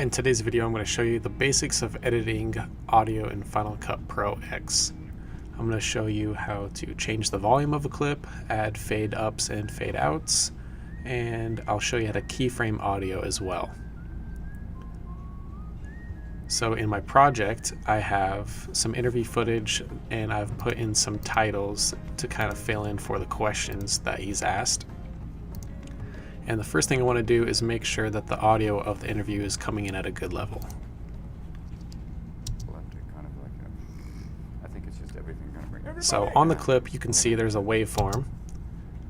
Hi, in today's video I'm going to show you the basics of editing audio in Final Cut Pro X. I'm going to show you how to change the volume of a clip, add fade ups and fade outs, and I'll show you how to keyframe audio as well. So in my project I have some interview footage and I've put in some titles to kind of fill in for the questions that he's asked. And the first thing I want to do is make sure that the audio of the interview is coming in at a good level. So on the clip you can see there's a waveform.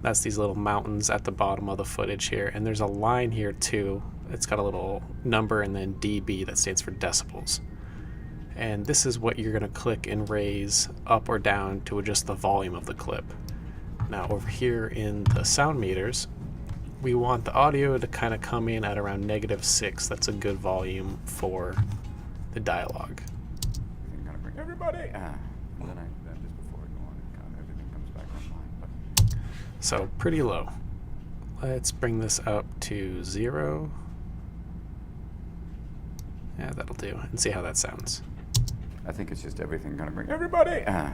That's these little mountains at the bottom of the footage here, and there's a line here too. It's got a little number and then dB that stands for decibels. And this is what you're going to click and raise up or down to adjust the volume of the clip. Now over here in the sound meters, we want the audio to kind of come in at around -6. That's a good volume for the dialogue. So pretty low. Let's bring this up to 0. Yeah, that'll do. And see how that sounds. I think it's just everything kind of bring everybody. And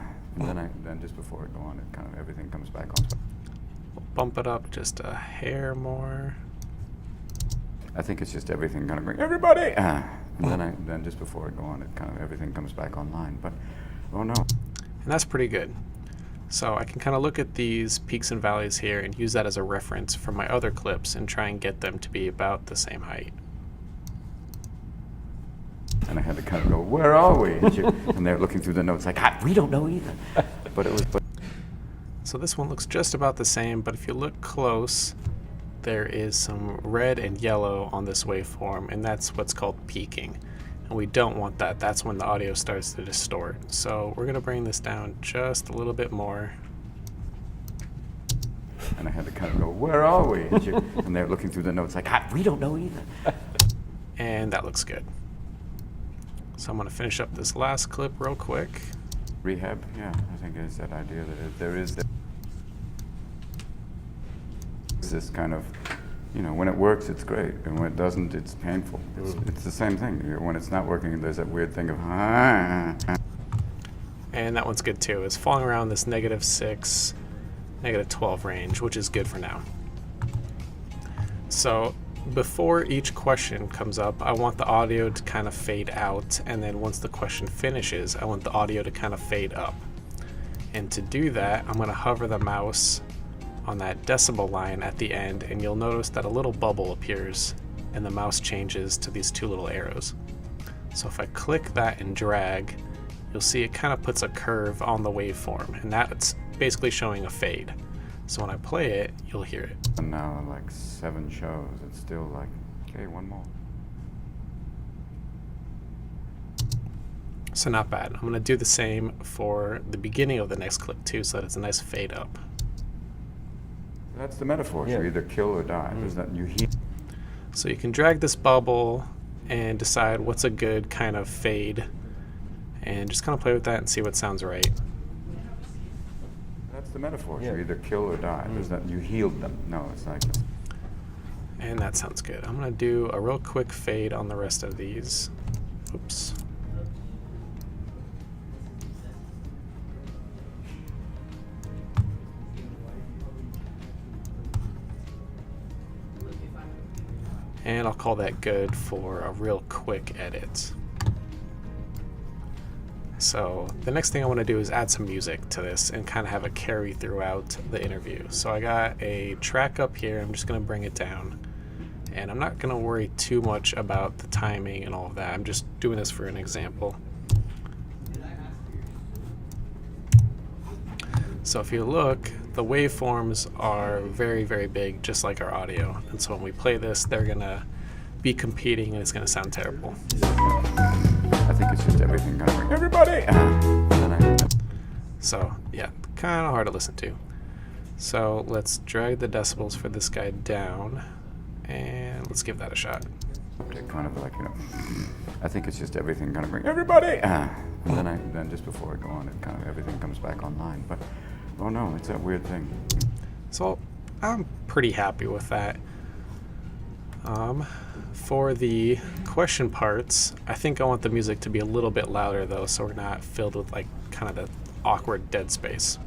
then just before I go on, it kind of everything comes back on. We'll bump it up just a hair more. I think it's just everything kind of bring everybody. And then just before I go on, it kind of everything comes back online. But oh no. And that's pretty good. So I can kind of look at these peaks and valleys here and use that as a reference for my other clips and try and get them to be about the same height. And I had to kind of go, where are we? And they're looking through the notes like, we don't know either. But it was. So this one looks just about the same, but if you look close, there is some red and yellow on this waveform, and that's what's called peaking. And we don't want that. That's when the audio starts to distort. So we're going to bring this down just a little bit more. And I had to kind of go, where are we? And they're looking through the notes like, we don't know either. And that looks good. So I'm going to finish up this last clip real quick. Rehab, yeah, I think it's that idea that there is this kind of, you know, when it works, it's great, and when it doesn't, it's painful. It's the same thing. When it's not working, there's that weird thing of And that one's good too. It's falling around this -6, -12 range, which is good for now. So before each question comes up, I want the audio to kind of fade out, and then once the question finishes, I want the audio to kind of fade up. And to do that, I'm going to hover the mouse on that decibel line at the end, and you'll notice that a little bubble appears and the mouse changes to these 2 little arrows. So if I click that and drag, you'll see it kind of puts a curve on the waveform, and that's basically showing a fade. So when I play it, you'll hear it. And now like 7 shows, it's still like, okay, one more. So not bad. I'm going to do the same for the beginning of the next clip too, so that it's a nice fade up. That's the metaphor. You either kill or die. There's that you heat. So you can drag this bubble and decide what's a good kind of fade, and just kind of play with that and see what sounds right. That's the metaphor. You either kill or die. There's that you healed them. No, it's like. And that sounds good. I'm going to do a real quick fade on the rest of these. Oops. And I'll call that good for a real quick edit. So the next thing I want to do is add some music to this and kind of have it carry throughout the interview. So I got a track up here. I'm just going to bring it down. And I'm not going to worry too much about the timing and all of that. I'm just doing this for an example. So if you look, the waveforms are very, very big, just like our audio. And so when we play this, they're going to be competing and it's going to sound terrible. I think it's just everything kind of bring everybody. So yeah, kind of hard to listen to. So let's drag the decibels for this guy down and let's give that a shot. Kind of like, you know, I think it's just everything kind of bring everybody. And then just before I go on, it kind of everything comes back online. But oh no, it's that weird thing. So I'm pretty happy with that. For the question parts, I think I want the music to be a little bit louder though, so we're not filled with like kind of the awkward dead space.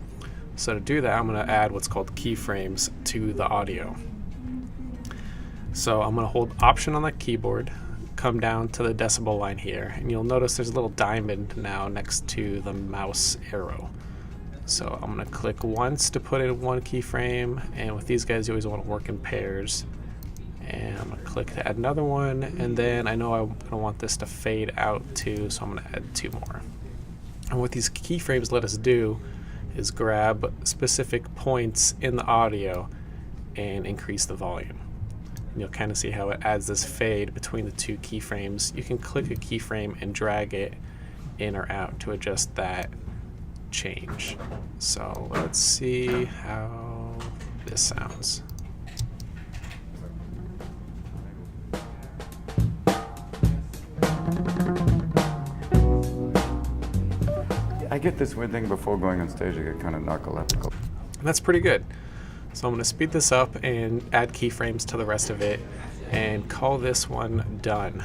So to do that, I'm going to add what's called keyframes to the audio. So I'm going to hold Option on the keyboard, come down to the decibel line here, and you'll notice there's a little diamond now next to the mouse arrow. So I'm going to click once to put in one keyframe, and with these guys you always want to work in pairs. And I'm going to click to add another one, and then I know I'm going to want this to fade out too, so I'm going to add 2 more. And what these keyframes let us do is grab specific points in the audio and increase the volume. And you'll kind of see how it adds this fade between the 2 keyframes. You can click a keyframe and drag it in or out to adjust that change. So let's see how this sounds. I get this weird thing before going on stage. I get kind of narcoleptical. And that's pretty good. So I'm going to speed this up and add keyframes to the rest of it and call this one done.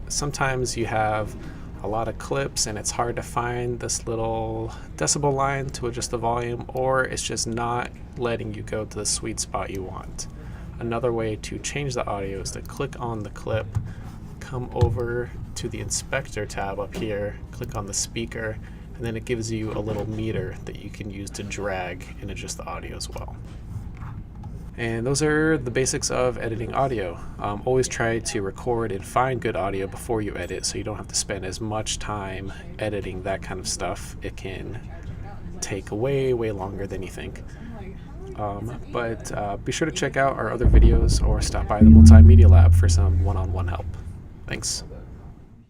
Sometimes you have a lot of clips and it's hard to find this little decibel line to adjust the volume, or it's just not letting you go to the sweet spot you want. Another way to change the audio is to click on the clip, come over to the inspector tab up here, click on the speaker, and then it gives you a little meter that you can use to drag and adjust the audio as well. And those are the basics of editing audio. Always try to record and find good audio before you edit, so you don't have to spend as much time editing that kind of stuff. It can take way longer than you think. But be sure to check out our other videos or stop by the Multimedia Lab for some one-on-one help. Thanks.